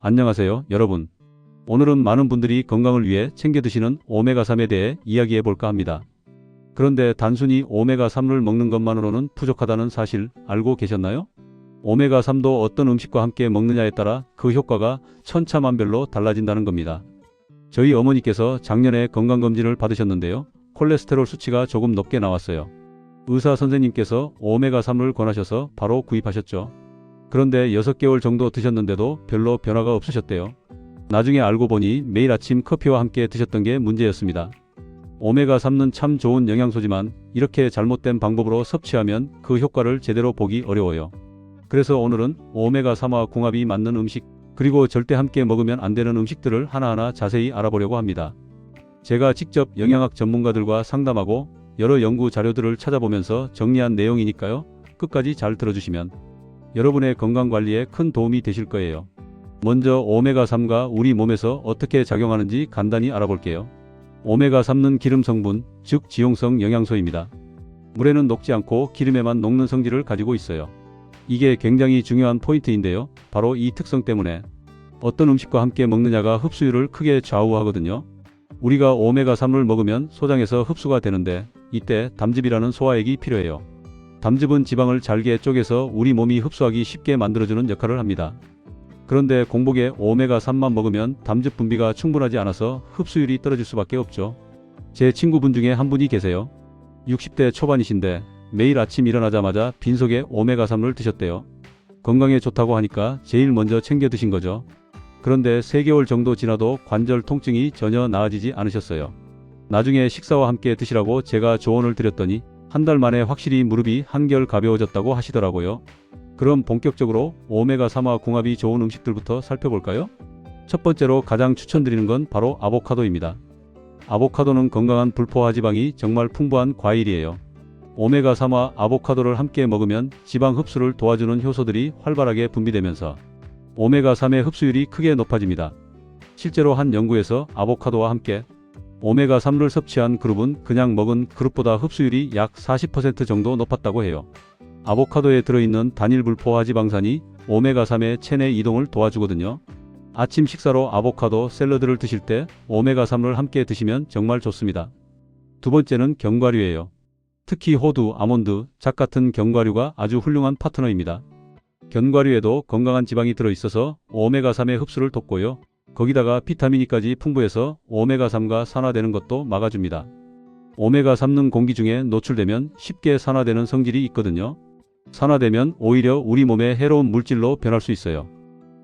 안녕하세요, 여러분. 오늘은 많은 분들이 건강을 위해 챙겨 드시는 오메가3에 대해 이야기해 볼까 합니다. 그런데 단순히 오메가3를 먹는 것만으로는 부족하다는 사실 알고 계셨나요? 오메가3도 어떤 음식과 함께 먹느냐에 따라 그 효과가 천차만별로 달라진다는 겁니다. 저희 어머니께서 작년에 건강검진을 받으셨는데요. 콜레스테롤 수치가 조금 높게 나왔어요. 의사 선생님께서 오메가3을 권하셔서 바로 구입하셨죠. 그런데 6개월 정도 드셨는데도 별로 변화가 없으셨대요. 나중에 알고 보니 매일 아침 커피와 함께 드셨던 게 문제였습니다. 오메가3는 참 좋은 영양소지만 이렇게 잘못된 방법으로 섭취하면 그 효과를 제대로 보기 어려워요. 그래서 오늘은 오메가3와 궁합이 맞는 음식, 그리고 절대 함께 먹으면 안 되는 음식들을 하나하나 자세히 알아보려고 합니다. 제가 직접 영양학 전문가들과 상담하고 여러 연구 자료들을 찾아보면서 정리한 내용이니까요. 끝까지 잘 들어주시면 여러분의 건강관리에 큰 도움이 되실 거예요. 먼저 오메가3가 우리 몸에서 어떻게 작용하는지 간단히 알아볼게요. 오메가3는 기름 성분, 즉 지용성 영양소입니다. 물에는 녹지 않고 기름에만 녹는 성질을 가지고 있어요. 이게 굉장히 중요한 포인트인데요. 바로 이 특성 때문에 어떤 음식과 함께 먹느냐가 흡수율을 크게 좌우하거든요. 우리가 오메가3을 먹으면 소장에서 흡수가 되는데 이때 담즙이라는 소화액이 필요해요. 담즙은 지방을 잘게 쪼개서 우리 몸이 흡수하기 쉽게 만들어주는 역할을 합니다. 그런데 공복에 오메가3만 먹으면 담즙 분비가 충분하지 않아서 흡수율이 떨어질 수밖에 없죠. 제 친구분 중에 한 분이 계세요. 60대 초반이신데 매일 아침 일어나자마자 빈속에 오메가3을 드셨대요. 건강에 좋다고 하니까 제일 먼저 챙겨 드신 거죠. 그런데 3개월 정도 지나도 관절 통증이 전혀 나아지지 않으셨어요. 나중에 식사와 함께 드시라고 제가 조언을 드렸더니 한 달 만에 확실히 무릎이 한결 가벼워졌다고 하시더라고요. 그럼 본격적으로 오메가3와 궁합이 좋은 음식들부터 살펴볼까요? 첫 번째로 가장 추천드리는 건 바로 아보카도입니다. 아보카도는 건강한 불포화 지방이 정말 풍부한 과일이에요. 오메가3와 아보카도를 함께 먹으면 지방 흡수를 도와주는 효소들이 활발하게 분비되면서 오메가3의 흡수율이 크게 높아집니다. 실제로 한 연구에서 아보카도와 함께 오메가3를 섭취한 그룹은 그냥 먹은 그룹보다 흡수율이 약 40% 정도 높았다고 해요. 아보카도에 들어있는 단일 불포화 지방산이 오메가3의 체내 이동을 도와주거든요. 아침 식사로 아보카도 샐러드를 드실 때 오메가3를 함께 드시면 정말 좋습니다. 두 번째는 견과류예요. 특히 호두, 아몬드, 잣 같은 견과류가 아주 훌륭한 파트너입니다. 견과류에도 건강한 지방이 들어있어서 오메가3의 흡수를 돕고요. 거기다가 비타민E까지 풍부해서 오메가3가 산화되는 것도 막아줍니다. 오메가3는 공기 중에 노출되면 쉽게 산화되는 성질이 있거든요. 산화되면 오히려 우리 몸에 해로운 물질로 변할 수 있어요.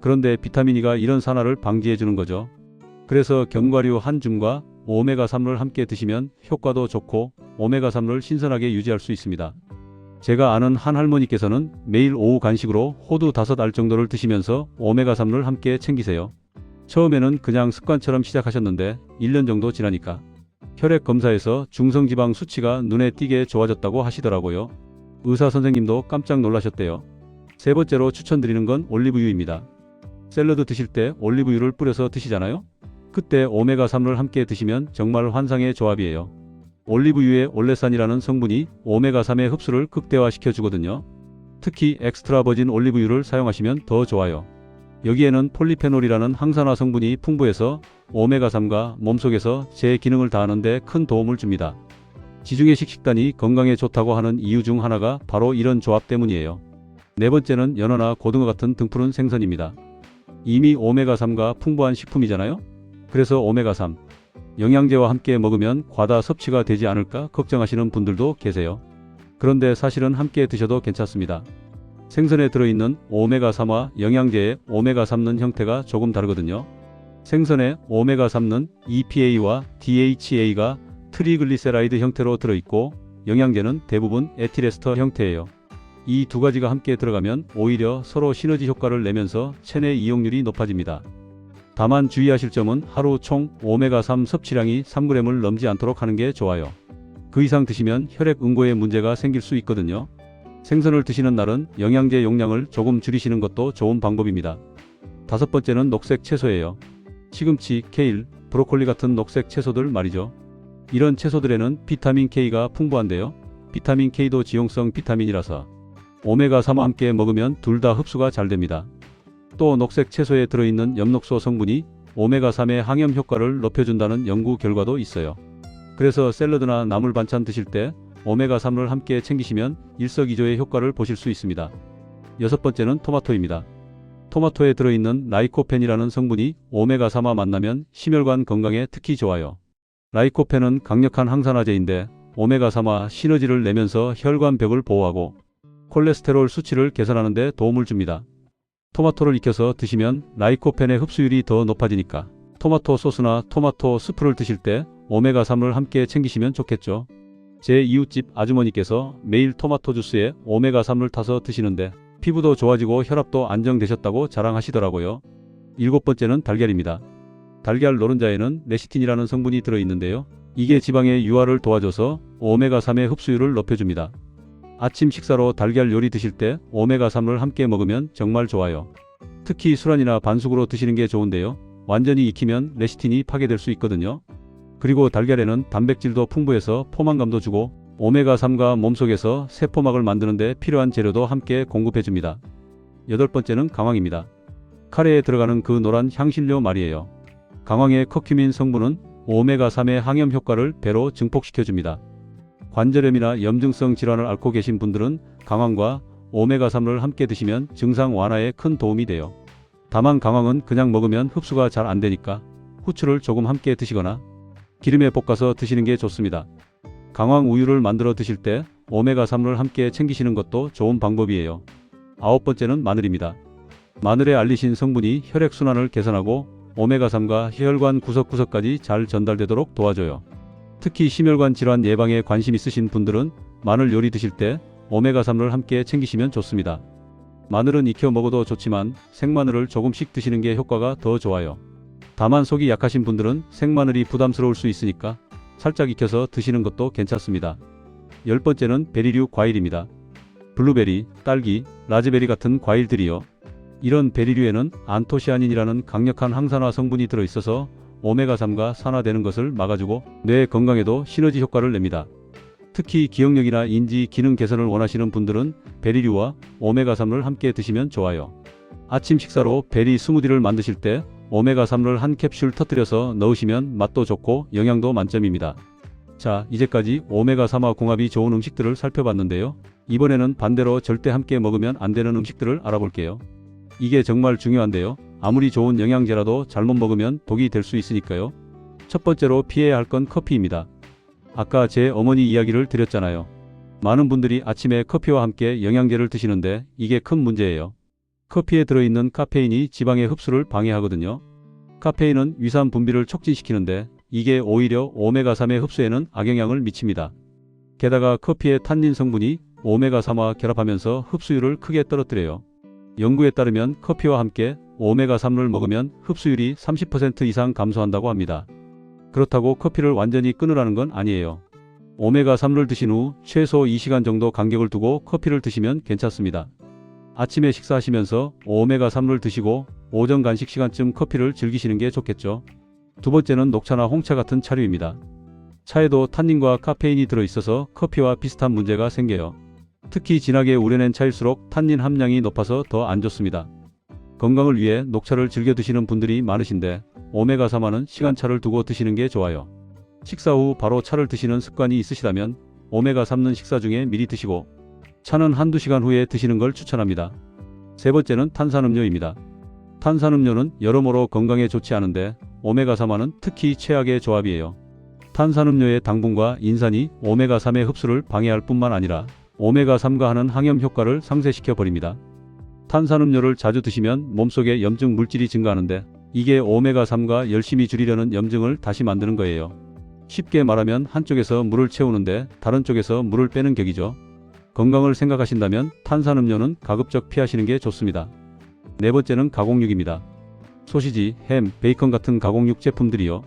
그런데 비타민E가 이런 산화를 방지해주는 거죠. 그래서 견과류 한 줌과 오메가3를 함께 드시면 효과도 좋고 오메가3를 신선하게 유지할 수 있습니다. 제가 아는 한 할머니께서는 매일 오후 간식으로 호두 5알 정도를 드시면서 오메가3를 함께 챙기세요. 처음에는 그냥 습관처럼 시작하셨는데 1년 정도 지나니까 혈액 검사에서 중성지방 수치가 눈에 띄게 좋아졌다고 하시더라고요. 의사 선생님도 깜짝 놀라셨대요. 세 번째로 추천드리는 건 올리브유입니다. 샐러드 드실 때 올리브유를 뿌려서 드시잖아요? 그때 오메가3를 함께 드시면 정말 환상의 조합이에요. 올리브유의 올레산이라는 성분이 오메가3의 흡수를 극대화시켜 주거든요. 특히 엑스트라 버진 올리브유를 사용하시면 더 좋아요. 여기에는 폴리페놀이라는 항산화 성분이 풍부해서 오메가3가 몸속에서 제 기능을 다하는 데 큰 도움을 줍니다. 지중해식 식단이 건강에 좋다고 하는 이유 중 하나가 바로 이런 조합 때문이에요. 네 번째는 연어나 고등어 같은 등푸른 생선입니다. 이미 오메가3가 풍부한 식품이잖아요? 그래서 오메가3, 영양제와 함께 먹으면 과다 섭취가 되지 않을까 걱정하시는 분들도 계세요. 그런데 사실은 함께 드셔도 괜찮습니다. 생선에 들어있는 오메가3와 영양제의 오메가3는 형태가 조금 다르거든요. 생선의 오메가3는 EPA와 DHA가 트리글리세라이드 형태로 들어있고 영양제는 대부분 에틸에스터 형태예요. 이 두 가지가 함께 들어가면 오히려 서로 시너지 효과를 내면서 체내 이용률이 높아집니다. 다만 주의하실 점은 하루 총 오메가3 섭취량이 3g을 넘지 않도록 하는 게 좋아요. 그 이상 드시면 혈액 응고에 문제가 생길 수 있거든요. 생선을 드시는 날은 영양제 용량을 조금 줄이시는 것도 좋은 방법입니다. 다섯 번째는 녹색 채소예요. 시금치, 케일, 브로콜리 같은 녹색 채소들 말이죠. 이런 채소들에는 비타민 K가 풍부한데요. 비타민 K도 지용성 비타민이라서 오메가3와 함께 먹으면 둘 다 흡수가 잘 됩니다. 또 녹색 채소에 들어있는 엽록소 성분이 오메가3의 항염 효과를 높여준다는 연구 결과도 있어요. 그래서 샐러드나 나물 반찬 드실 때 오메가3을 함께 챙기시면 일석이조의 효과를 보실 수 있습니다. 여섯 번째는 토마토입니다. 토마토에 들어있는 라이코펜이라는 성분이 오메가3와 만나면 심혈관 건강에 특히 좋아요. 라이코펜은 강력한 항산화제인데 오메가3와 시너지를 내면서 혈관벽을 보호하고 콜레스테롤 수치를 개선하는 데 도움을 줍니다. 토마토를 익혀서 드시면 라이코펜의 흡수율이 더 높아지니까 토마토 소스나 토마토 스프를 드실 때 오메가3을 함께 챙기시면 좋겠죠. 제 이웃집 아주머니께서 매일 토마토 주스에 오메가3을 타서 드시는데 피부도 좋아지고 혈압도 안정되셨다고 자랑하시더라고요. 일곱 번째는 달걀입니다. 달걀 노른자에는 레시틴이라는 성분이 들어있는데요. 이게 지방의 유화를 도와줘서 오메가3의 흡수율을 높여줍니다. 아침 식사로 달걀 요리 드실 때 오메가3을 함께 먹으면 정말 좋아요. 특히 술안이나 반숙으로 드시는 게 좋은데요. 완전히 익히면 레시틴이 파괴될 수 있거든요. 그리고 달걀에는 단백질도 풍부해서 포만감도 주고 오메가3과 몸속에서 세포막을 만드는 데 필요한 재료도 함께 공급해줍니다. 여덟 번째는 강황입니다. 카레에 들어가는 그 노란 향신료 말이에요. 강황의 커큐민 성분은 오메가3의 항염 효과를 배로 증폭시켜줍니다. 관절염이나 염증성 질환을 앓고 계신 분들은 강황과 오메가3을 함께 드시면 증상 완화에 큰 도움이 돼요. 다만 강황은 그냥 먹으면 흡수가 잘 안 되니까 후추를 조금 함께 드시거나 기름에 볶아서 드시는 게 좋습니다. 강황 우유를 만들어 드실 때 오메가3을 함께 챙기시는 것도 좋은 방법이에요. 아홉 번째는 마늘입니다. 마늘의 알리신 성분이 혈액순환을 개선하고 오메가3가 혈관 구석구석까지 잘 전달되도록 도와줘요. 특히 심혈관 질환 예방에 관심 있으신 분들은 마늘 요리 드실 때 오메가3을 함께 챙기시면 좋습니다. 마늘은 익혀 먹어도 좋지만 생마늘을 조금씩 드시는 게 효과가 더 좋아요. 다만 속이 약하신 분들은 생마늘이 부담스러울 수 있으니까 살짝 익혀서 드시는 것도 괜찮습니다. 열 번째는 베리류 과일입니다. 블루베리, 딸기, 라즈베리 같은 과일들이요. 이런 베리류에는 안토시아닌이라는 강력한 항산화 성분이 들어있어서 오메가3가 산화되는 것을 막아주고 뇌 건강에도 시너지 효과를 냅니다. 특히 기억력이나 인지 기능 개선을 원하시는 분들은 베리류와 오메가3을 함께 드시면 좋아요. 아침 식사로 베리 스무디를 만드실 때 오메가3를 한 캡슐 터뜨려서 넣으시면 맛도 좋고 영양도 만점입니다. 자, 이제까지 오메가3와 궁합이 좋은 음식들을 살펴봤는데요. 이번에는 반대로 절대 함께 먹으면 안 되는 음식들을 알아볼게요. 이게 정말 중요한데요. 아무리 좋은 영양제라도 잘못 먹으면 독이 될 수 있으니까요. 첫 번째로 피해야 할 건 커피입니다. 아까 제 어머니 이야기를 드렸잖아요. 많은 분들이 아침에 커피와 함께 영양제를 드시는데 이게 큰 문제예요. 커피에 들어있는 카페인이 지방의 흡수를 방해하거든요. 카페인은 위산 분비를 촉진시키는데 이게 오히려 오메가3의 흡수에는 악영향을 미칩니다. 게다가 커피의 탄닌 성분이 오메가3와 결합하면서 흡수율을 크게 떨어뜨려요. 연구에 따르면 커피와 함께 오메가3를 먹으면 흡수율이 30% 이상 감소한다고 합니다. 그렇다고 커피를 완전히 끊으라는 건 아니에요. 오메가3를 드신 후 최소 2시간 정도 간격을 두고 커피를 드시면 괜찮습니다. 아침에 식사하시면서 오메가3를 드시고 오전 간식 시간쯤 커피를 즐기시는 게 좋겠죠. 두 번째는 녹차나 홍차 같은 차류입니다. 차에도 탄닌과 카페인이 들어있어서 커피와 비슷한 문제가 생겨요. 특히 진하게 우려낸 차일수록 탄닌 함량이 높아서 더 안 좋습니다. 건강을 위해 녹차를 즐겨 드시는 분들이 많으신데 오메가3와는 시간차를 두고 드시는 게 좋아요. 식사 후 바로 차를 드시는 습관이 있으시다면 오메가3는 식사 중에 미리 드시고 차는 한두 시간 후에 드시는 걸 추천합니다. 세 번째는 탄산음료입니다. 탄산음료는 여러모로 건강에 좋지 않은데 오메가3와는 특히 최악의 조합이에요. 탄산음료의 당분과 인산이 오메가3의 흡수를 방해할 뿐만 아니라 오메가3가 하는 항염 효과를 상쇄시켜 버립니다. 탄산음료를 자주 드시면 몸속에 염증 물질이 증가하는데 이게 오메가3가 열심히 줄이려는 염증을 다시 만드는 거예요. 쉽게 말하면 한쪽에서 물을 채우는데 다른 쪽에서 물을 빼는 격이죠. 건강을 생각하신다면 탄산음료는 가급적 피하시는 게 좋습니다. 네 번째는 가공육입니다. 소시지, 햄, 베이컨 같은 가공육 제품들이요.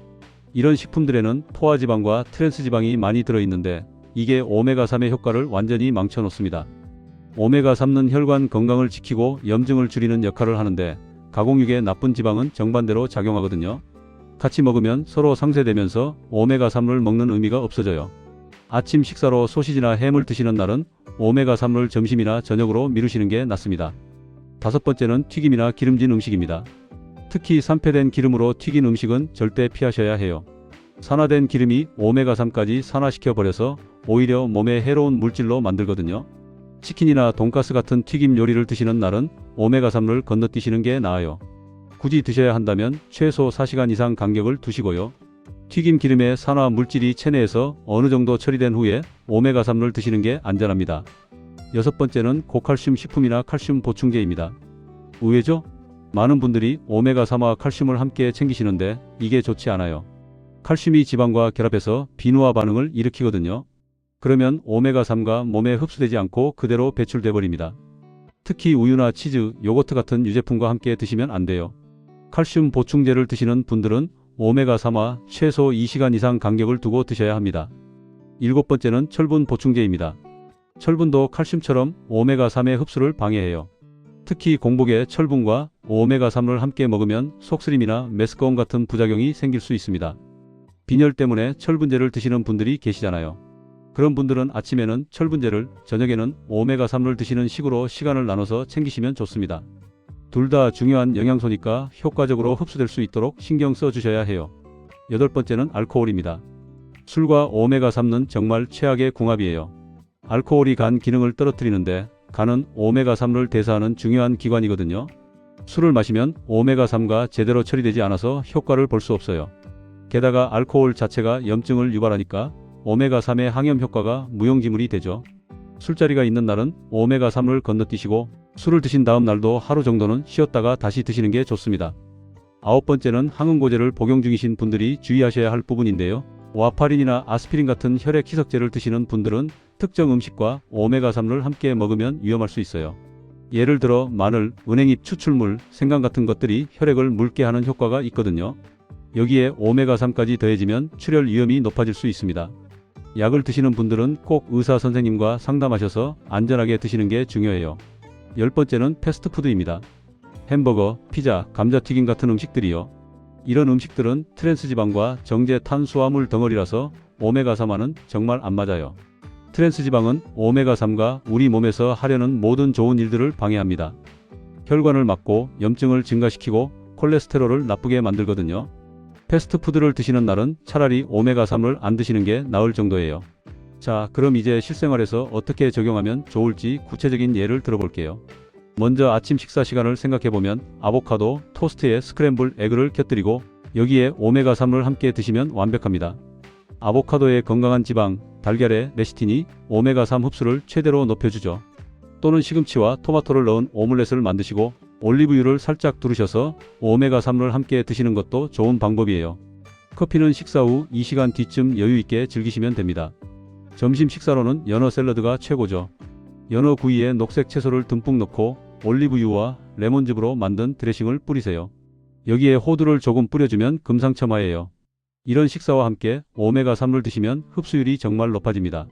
이런 식품들에는 포화지방과 트랜스지방이 많이 들어있는데 이게 오메가3의 효과를 완전히 망쳐놓습니다. 오메가3는 혈관 건강을 지키고 염증을 줄이는 역할을 하는데 가공육의 나쁜 지방은 정반대로 작용하거든요. 같이 먹으면 서로 상쇄되면서 오메가3을 먹는 의미가 없어져요. 아침 식사로 소시지나 햄을 드시는 날은 오메가3을 점심이나 저녁으로 미루시는 게 낫습니다. 다섯 번째는 튀김이나 기름진 음식입니다. 특히 산패된 기름으로 튀긴 음식은 절대 피하셔야 해요. 산화된 기름이 오메가3까지 산화시켜 버려서 오히려 몸에 해로운 물질로 만들거든요. 치킨이나 돈가스 같은 튀김 요리를 드시는 날은 오메가3를 건너뛰시는 게 나아요. 굳이 드셔야 한다면 최소 4시간 이상 간격을 두시고요. 튀김 기름의 산화 물질이 체내에서 어느 정도 처리된 후에 오메가3를 드시는 게 안전합니다. 여섯 번째는 고칼슘 식품이나 칼슘 보충제입니다. 의외죠? 많은 분들이 오메가3와 칼슘을 함께 챙기시는데 이게 좋지 않아요. 칼슘이 지방과 결합해서 비누화 반응을 일으키거든요. 그러면 오메가3가 몸에 흡수되지 않고 그대로 배출돼 버립니다. 특히 우유나 치즈, 요거트 같은 유제품과 함께 드시면 안 돼요. 칼슘 보충제를 드시는 분들은 오메가3와 최소 2시간 이상 간격을 두고 드셔야 합니다. 일곱 번째는 철분 보충제입니다. 철분도 칼슘처럼 오메가3의 흡수를 방해해요. 특히 공복에 철분과 오메가3을 함께 먹으면 속쓰림이나 메스꺼움 같은 부작용이 생길 수 있습니다. 빈혈 때문에 철분제를 드시는 분들이 계시잖아요. 그런 분들은 아침에는 철분제를, 저녁에는 오메가3를 드시는 식으로 시간을 나눠서 챙기시면 좋습니다. 둘 다 중요한 영양소니까 효과적으로 흡수될 수 있도록 신경 써 주셔야 해요. 여덟 번째는 알코올입니다. 술과 오메가3는 정말 최악의 궁합이에요. 알코올이 간 기능을 떨어뜨리는데 간은 오메가3를 대사하는 중요한 기관이거든요. 술을 마시면 오메가3가 제대로 처리되지 않아서 효과를 볼 수 없어요. 게다가 알코올 자체가 염증을 유발하니까 오메가3의 항염 효과가 무용지물이 되죠. 술자리가 있는 날은 오메가3을 건너뛰시고 술을 드신 다음 날도 하루 정도는 쉬었다가 다시 드시는 게 좋습니다. 아홉 번째는 항응고제를 복용 중이신 분들이 주의하셔야 할 부분인데요. 와파린이나 아스피린 같은 혈액 희석제를 드시는 분들은 특정 음식과 오메가3를 함께 먹으면 위험할 수 있어요. 예를 들어 마늘, 은행잎 추출물, 생강 같은 것들이 혈액을 묽게 하는 효과가 있거든요. 여기에 오메가3까지 더해지면 출혈 위험이 높아질 수 있습니다. 약을 드시는 분들은 꼭 의사 선생님과 상담하셔서 안전하게 드시는 게 중요해요. 열 번째는 패스트푸드입니다. 햄버거, 피자, 감자튀김 같은 음식들이요. 이런 음식들은 트랜스지방과 정제 탄수화물 덩어리라서 오메가3와는 정말 안 맞아요. 트랜스지방은 오메가3가 우리 몸에서 하려는 모든 좋은 일들을 방해합니다. 혈관을 막고 염증을 증가시키고 콜레스테롤을 나쁘게 만들거든요. 패스트푸드를 드시는 날은 차라리 오메가3을 안 드시는 게 나을 정도예요. 자, 그럼 이제 실생활에서 어떻게 적용하면 좋을지 구체적인 예를 들어볼게요. 먼저 아침 식사 시간을 생각해보면 아보카도, 토스트에 스크램블 에그를 곁들이고 여기에 오메가3을 함께 드시면 완벽합니다. 아보카도의 건강한 지방, 달걀의 레시틴이 오메가3 흡수를 최대로 높여주죠. 또는 시금치와 토마토를 넣은 오믈렛을 만드시고 올리브유를 살짝 두르셔서 오메가3을 함께 드시는 것도 좋은 방법이에요. 커피는 식사 후 2시간 뒤쯤 여유있게 즐기시면 됩니다. 점심 식사로는 연어 샐러드가 최고죠. 연어 구이에 녹색 채소를 듬뿍 넣고 올리브유와 레몬즙으로 만든 드레싱을 뿌리세요. 여기에 호두를 조금 뿌려주면 금상첨화예요. 이런 식사와 함께 오메가3를 드시면 흡수율이 정말 높아집니다.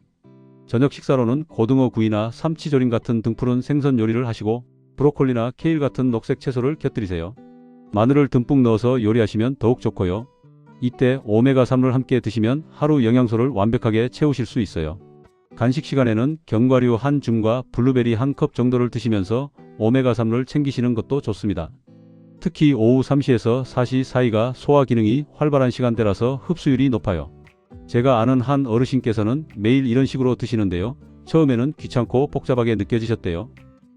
저녁 식사로는 고등어 구이나 삼치조림 같은 등푸른 생선 요리를 하시고 브로콜리나 케일 같은 녹색 채소를 곁들이세요. 마늘을 듬뿍 넣어서 요리하시면 더욱 좋고요. 이때 오메가3을 함께 드시면 하루 영양소를 완벽하게 채우실 수 있어요. 간식 시간에는 견과류 한 줌과 블루베리 한 컵 정도를 드시면서 오메가3를 챙기시는 것도 좋습니다. 특히 오후 3시에서 4시 사이가 소화 기능이 활발한 시간대라서 흡수율이 높아요. 제가 아는 한 어르신께서는 매일 이런 식으로 드시는데요. 처음에는 귀찮고 복잡하게 느껴지셨대요.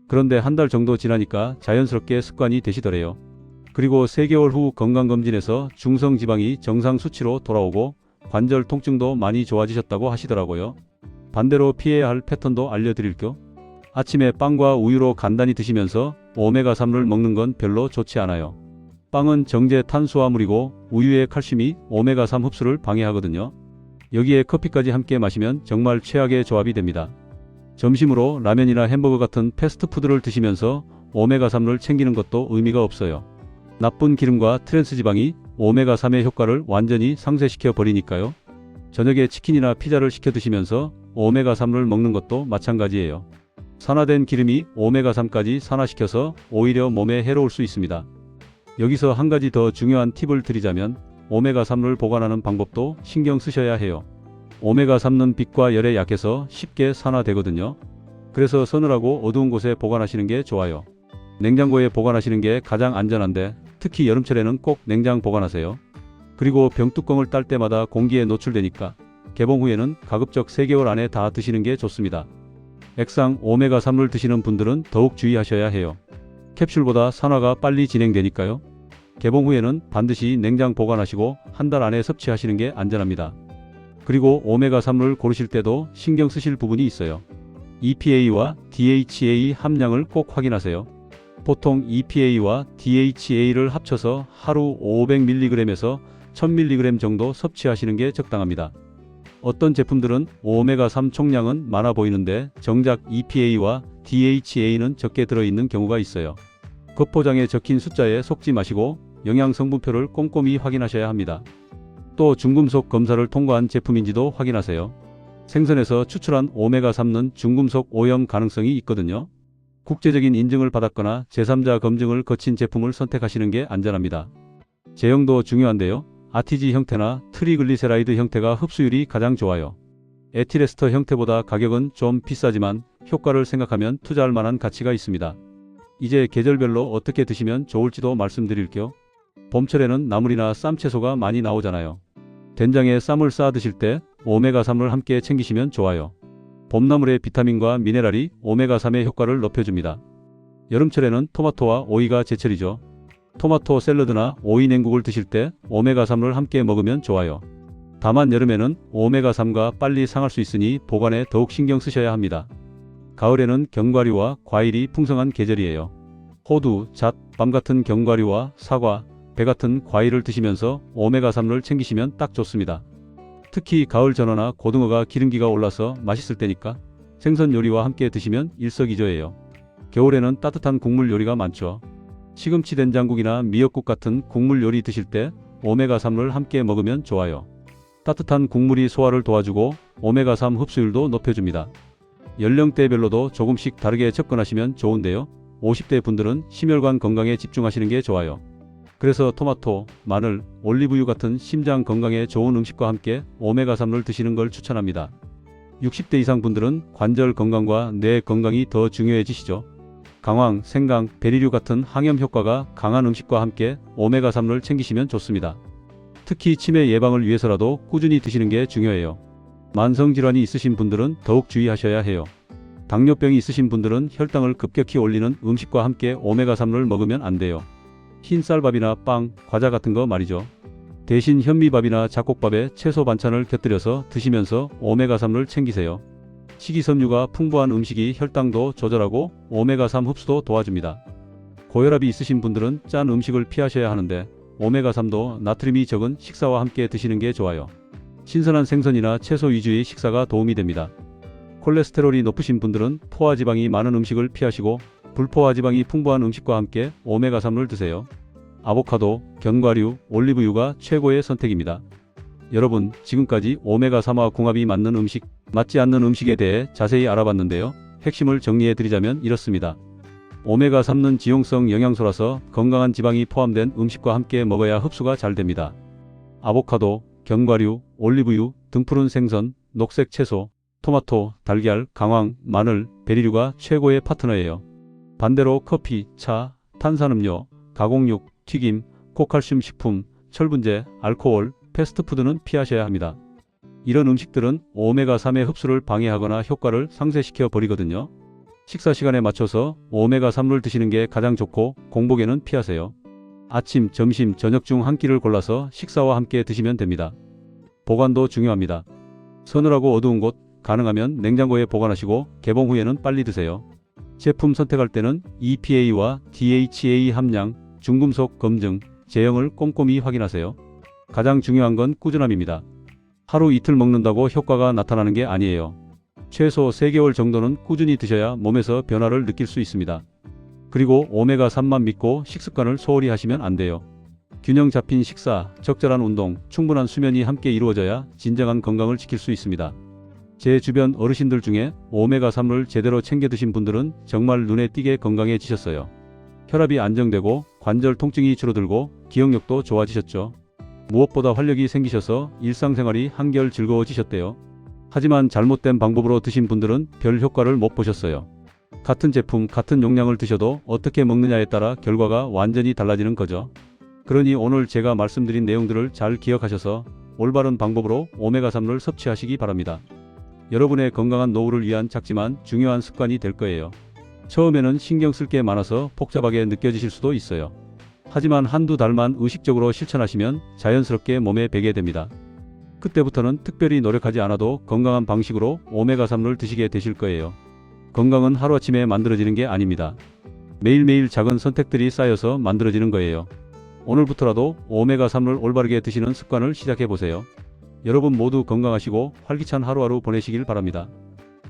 그런데 한 달 정도 지나니까 자연스럽게 습관이 되시더래요. 그리고 3개월 후 건강검진에서 중성지방이 정상 수치로 돌아오고 관절 통증도 많이 좋아지셨다고 하시더라고요. 반대로 피해야 할 패턴도 알려드릴게요. 아침에 빵과 우유로 간단히 드시면서 오메가3를 먹는 건 별로 좋지 않아요. 빵은 정제 탄수화물이고 우유의 칼슘이 오메가3 흡수를 방해하거든요. 여기에 커피까지 함께 마시면 정말 최악의 조합이 됩니다. 점심으로 라면이나 햄버거 같은 패스트푸드를 드시면서 오메가3를 챙기는 것도 의미가 없어요. 나쁜 기름과 트랜스지방이 오메가3의 효과를 완전히 상쇄시켜 버리니까요. 저녁에 치킨이나 피자를 시켜 드시면서 오메가3를 먹는 것도 마찬가지예요. 산화된 기름이 오메가3까지 산화시켜서 오히려 몸에 해로울 수 있습니다. 여기서 한 가지 더 중요한 팁을 드리자면 오메가3를 보관하는 방법도 신경 쓰셔야 해요. 오메가3는 빛과 열에 약해서 쉽게 산화되거든요. 그래서 서늘하고 어두운 곳에 보관하시는 게 좋아요. 냉장고에 보관하시는 게 가장 안전한데 특히 여름철에는 꼭 냉장 보관하세요. 그리고 병뚜껑을 딸 때마다 공기에 노출되니까 개봉 후에는 가급적 3개월 안에 다 드시는 게 좋습니다. 액상 오메가3를 드시는 분들은 더욱 주의하셔야 해요. 캡슐보다 산화가 빨리 진행되니까요. 개봉 후에는 반드시 냉장 보관하시고 한 달 안에 섭취하시는 게 안전합니다. 그리고 오메가3를 고르실 때도 신경 쓰실 부분이 있어요. EPA와 DHA 함량을 꼭 확인하세요. 보통 EPA와 DHA를 합쳐서 하루 500mg에서 1000mg 정도 섭취하시는 게 적당합니다. 어떤 제품들은 오메가3 총량은 많아 보이는데 정작 EPA와 DHA는 적게 들어있는 경우가 있어요. 겉포장에 적힌 숫자에 속지 마시고 영양성분표를 꼼꼼히 확인하셔야 합니다. 또 중금속 검사를 통과한 제품인지도 확인하세요. 생선에서 추출한 오메가3는 중금속 오염 가능성이 있거든요. 국제적인 인증을 받았거나 제3자 검증을 거친 제품을 선택하시는 게 안전합니다. 제형도 중요한데요. 아티지 형태나 트리글리세라이드 형태가 흡수율이 가장 좋아요. 에틸에스터 형태보다 가격은 좀 비싸지만 효과를 생각하면 투자할 만한 가치가 있습니다. 이제 계절별로 어떻게 드시면 좋을지도 말씀드릴게요. 봄철에는 나물이나 쌈채소가 많이 나오잖아요. 된장에 쌈을 싸 드실 때 오메가3을 함께 챙기시면 좋아요. 봄나물의 비타민과 미네랄이 오메가3의 효과를 높여줍니다. 여름철에는 토마토와 오이가 제철이죠. 토마토 샐러드나 오이 냉국을 드실 때 오메가3을 함께 먹으면 좋아요. 다만 여름에는 오메가3가 빨리 상할 수 있으니 보관에 더욱 신경 쓰셔야 합니다. 가을에는 견과류와 과일이 풍성한 계절이에요. 호두, 잣, 밤 같은 견과류와 사과, 배 같은 과일을 드시면서 오메가3를 챙기시면 딱 좋습니다. 특히 가을 전어나 고등어가 기름기가 올라서 맛있을 때니까 생선 요리와 함께 드시면 일석이조예요. 겨울에는 따뜻한 국물 요리가 많죠. 시금치 된장국이나 미역국 같은 국물 요리 드실 때 오메가3를 함께 먹으면 좋아요. 따뜻한 국물이 소화를 도와주고 오메가3 흡수율도 높여줍니다. 연령대별로도 조금씩 다르게 접근하시면 좋은데요. 50대 분들은 심혈관 건강에 집중하시는 게 좋아요. 그래서 토마토, 마늘, 올리브유 같은 심장 건강에 좋은 음식과 함께 오메가3를 드시는 걸 추천합니다. 60대 이상 분들은 관절 건강과 뇌 건강이 더 중요해지시죠. 강황, 생강, 베리류 같은 항염 효과가 강한 음식과 함께 오메가3를 챙기시면 좋습니다. 특히 치매 예방을 위해서라도 꾸준히 드시는 게 중요해요. 만성질환이 있으신 분들은 더욱 주의하셔야 해요. 당뇨병이 있으신 분들은 혈당을 급격히 올리는 음식과 함께 오메가3를 먹으면 안 돼요. 흰 쌀밥이나 빵, 과자 같은 거 말이죠. 대신 현미밥이나 잡곡밥에 채소 반찬을 곁들여서 드시면서 오메가3를 챙기세요. 식이섬유가 풍부한 음식이 혈당도 조절하고 오메가3 흡수도 도와줍니다. 고혈압이 있으신 분들은 짠 음식을 피하셔야 하는데 오메가3도 나트륨이 적은 식사와 함께 드시는 게 좋아요. 신선한 생선이나 채소 위주의 식사가 도움이 됩니다. 콜레스테롤이 높으신 분들은 포화지방이 많은 음식을 피하시고 불포화지방이 풍부한 음식과 함께 오메가3를 드세요. 아보카도, 견과류, 올리브유가 최고의 선택입니다. 여러분, 지금까지 오메가3와 궁합이 맞는 음식, 맞지 않는 음식에 대해 자세히 알아봤는데요. 핵심을 정리해 드리자면 이렇습니다. 오메가3는 지용성 영양소라서 건강한 지방이 포함된 음식과 함께 먹어야 흡수가 잘 됩니다. 아보카도, 견과류, 올리브유, 등푸른 생선, 녹색 채소, 토마토, 달걀, 강황, 마늘, 베리류가 최고의 파트너예요. 반대로 커피, 차, 탄산음료, 가공육, 튀김, 고칼슘 식품, 철분제, 알코올, 패스트푸드는 피하셔야 합니다. 이런 음식들은 오메가3의 흡수를 방해하거나 효과를 상쇄시켜 버리거든요. 식사 시간에 맞춰서 오메가3를 드시는 게 가장 좋고 공복에는 피하세요. 아침, 점심, 저녁 중 한 끼를 골라서 식사와 함께 드시면 됩니다. 보관도 중요합니다. 서늘하고 어두운 곳, 가능하면 냉장고에 보관하시고 개봉 후에는 빨리 드세요. 제품 선택할 때는 EPA와 DHA 함량, 중금속 검증, 제형을 꼼꼼히 확인하세요. 가장 중요한 건 꾸준함입니다. 하루 이틀 먹는다고 효과가 나타나는 게 아니에요. 최소 3개월 정도는 꾸준히 드셔야 몸에서 변화를 느낄 수 있습니다. 그리고 오메가3만 믿고 식습관을 소홀히 하시면 안 돼요. 균형 잡힌 식사, 적절한 운동, 충분한 수면이 함께 이루어져야 진정한 건강을 지킬 수 있습니다. 제 주변 어르신들 중에 오메가3를 제대로 챙겨 드신 분들은 정말 눈에 띄게 건강해지셨어요. 혈압이 안정되고 관절 통증이 줄어들고 기억력도 좋아지셨죠. 무엇보다 활력이 생기셔서 일상생활이 한결 즐거워지셨대요. 하지만 잘못된 방법으로 드신 분들은 별 효과를 못 보셨어요. 같은 제품, 같은 용량을 드셔도 어떻게 먹느냐에 따라 결과가 완전히 달라지는 거죠. 그러니 오늘 제가 말씀드린 내용들을 잘 기억하셔서 올바른 방법으로 오메가3를 섭취하시기 바랍니다. 여러분의 건강한 노후를 위한 작지만 중요한 습관이 될 거예요. 처음에는 신경 쓸 게 많아서 복잡하게 느껴지실 수도 있어요. 하지만 한두 달만 의식적으로 실천하시면 자연스럽게 몸에 배게 됩니다. 그때부터는 특별히 노력하지 않아도 건강한 방식으로 오메가3를 드시게 되실 거예요. 건강은 하루아침에 만들어지는 게 아닙니다. 매일매일 작은 선택들이 쌓여서 만들어지는 거예요. 오늘부터라도 오메가3를 올바르게 드시는 습관을 시작해 보세요. 여러분 모두 건강하시고 활기찬 하루하루 보내시길 바랍니다.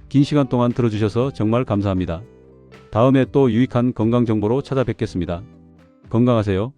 긴 시간 동안 들어주셔서 정말 감사합니다. 다음에 또 유익한 건강 정보로 찾아뵙겠습니다. 건강하세요.